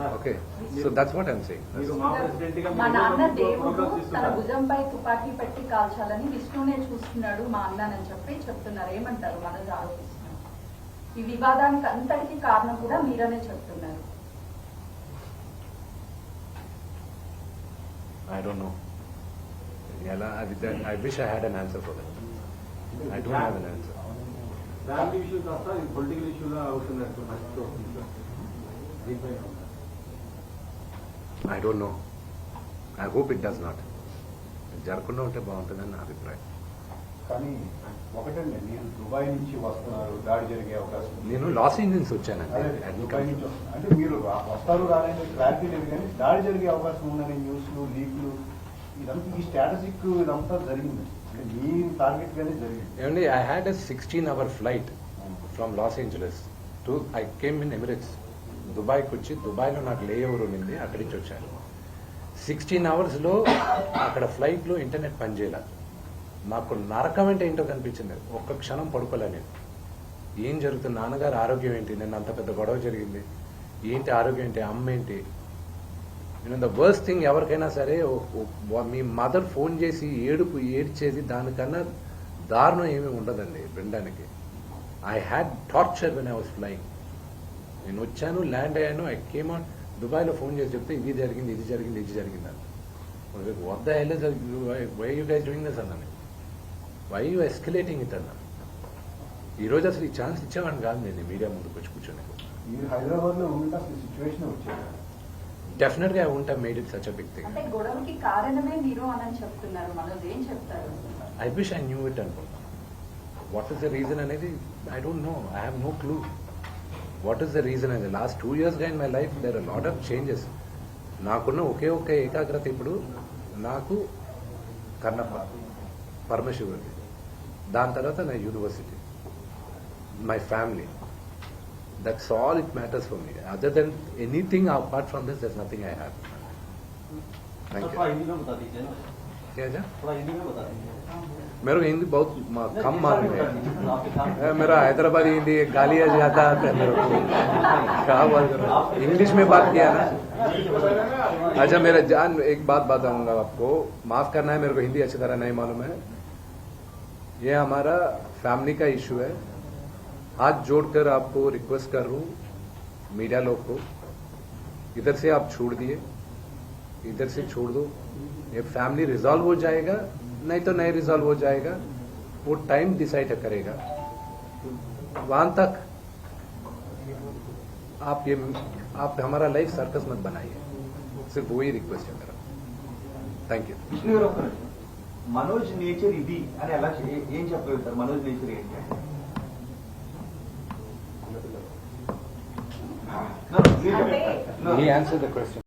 Okay, so that's what I'm saying. మా నాన్న దేవుడు తన భుజంపై తుపాకీ పెట్టి కాల్చాలని విష్ణునే చూస్తున్నాడు మా అన్నని చెప్పి చెప్తున్నారు. ఏమంటారు? మనోజ్ ఆరోపిస్తున్నారు. ఈ వివాదానికి అంతటికి కారణం కూడా మీరనే చెప్తున్నారు. I don't know. I wish I had an answer for that. I don't have an answer. Family issue కాస్త పొలిటికల్ ఇష్యూలా అవుతున్నట్టు I don't know. I hope it does not. జరగకుండా ఉంటే బాగుంటుందని నా అభిప్రాయం. కానీ ఒకటండి, నేను దుబాయ్ నుంచి వస్తున్నారు, దాడి జరిగే అవకాశం. నేను లాస్ ఏంజల్స్ వచ్చానండి. దుబాయ్ నుంచి అంటే మీరు వస్తారు రాలేదు క్లారిటీ లేదు, కానీ దాడి జరిగే అవకాశం ఉందనే న్యూస్లు లీక్లు ఇదంతా ఈ స్ట్రాటజిక్ ఇదంతా జరిగింది. అంటే మీ టార్గెట్ గానే జరిగింది. ఏమండి, I had a 16-hour flight from Los Angeles to I came in Emirates. దుబాయ్కి వచ్చి దుబాయ్లో నాకు లే ఓవర్ ఉండింది, అక్కడి నుంచి వచ్చాను. 16 అవర్స్లో అక్కడ ఫ్లైట్లో ఇంటర్నెట్ పనిచేయలేదు. నాకు నరకం అంటే ఏంటో కనిపించింది. ఒక్క క్షణం పడుకోలేదు. ఏం జరుగుతుంది, నాన్నగారు ఆరోగ్యం ఏంటి, నిన్న అంత పెద్ద గొడవ జరిగింది, ఏంటి ఆరోగ్యం ఏంటి, అమ్మ ఏంటి. నేను ద వర్స్ట్ థింగ్ ఎవరికైనా సరే మీ మదర్ ఫోన్ చేసి ఏడ్చేది దానికన్నా దారుణం ఏమీ ఉండదండి వినడానికి. I had torture when I was flying. నేను వచ్చాను, ల్యాండ్ అయ్యాను, ఐ కేమ్ ఆన్. దుబాయ్లో ఫోన్ చేసి చెప్తే ఇది జరిగింది, ఇది జరిగింది, ఇది జరిగింది అని. వద్ద why you guys doing this అన్నాను. వై యూ ఎస్కలేటింగ్ ఇట్ అన్నా. ఈరోజు అసలు ఈ ఛాన్స్ ఇచ్చేవాడిని కాదు నేను మీడియా ముందుకు వచ్చి కూర్చొని. మీరు హైదరాబాద్లో ఉంటే అసలు సిచ్యువేషన్ వచ్చేది. డెఫినెట్గా I won't have made it such a big thing. అంటే గొడవకి కారణమే మీరు అని చెప్తున్నారు. మనోజ్ ఏం చెప్తారు? I wish I knew it అనుకుంటున్నాను. వాట్ ఈస్ ద రీజన్ అనేది I don't know. I have no clue. What is the reason అనేది లాస్ట్ 2 years గా in my life there are lot of changes. నాకున్న ఒకే ఏకాగ్రత ఇప్పుడు నాకు కన్నప్ప, పరమశివుడిది, దాని తర్వాత నా university, my family. That's all it matters for me. Other then anything apart from this there nothing I have. Thank you. मेरे को हिंदी बहुत कम मालूम है. मेरा हैदराबादी हिंदी गालिया जाता है मेरे को. क्या बात कर रहे हो? इंग्लिश में बात किया ना. अच्छा मेरा जान, एक बात बताऊंगा आपको, माफ करना है, मेरे को हिंदी अच्छी तरह नहीं मालूम है. ये हमारा फैमिली का इशू है. हाथ जोड़कर आपको रिक्वेस्ट कर रहा हूँ मीडिया लोग को, इधर से आप छोड़ दिए, इधर से छोड़ दो. ये फैमिली रिजॉल्व हो जाएगा, नहीं तो नहीं रिजॉल्व हो जाएगा. वो टाइम डिसाइड करेगा. वहां तक आप हमारा लाइफ सर्कस मत बनाइए. सिर्फ वही रिक्वेस्ट है मेरा. Thank you. విష్ణు గారు ఒక్క నిమిషం. మనోజ్ నేచర్ ఇది అని ఎలా ఏం చెప్పగలుగుతారు? మనోజ్ నేచర్ ఏంటి? He answered the question.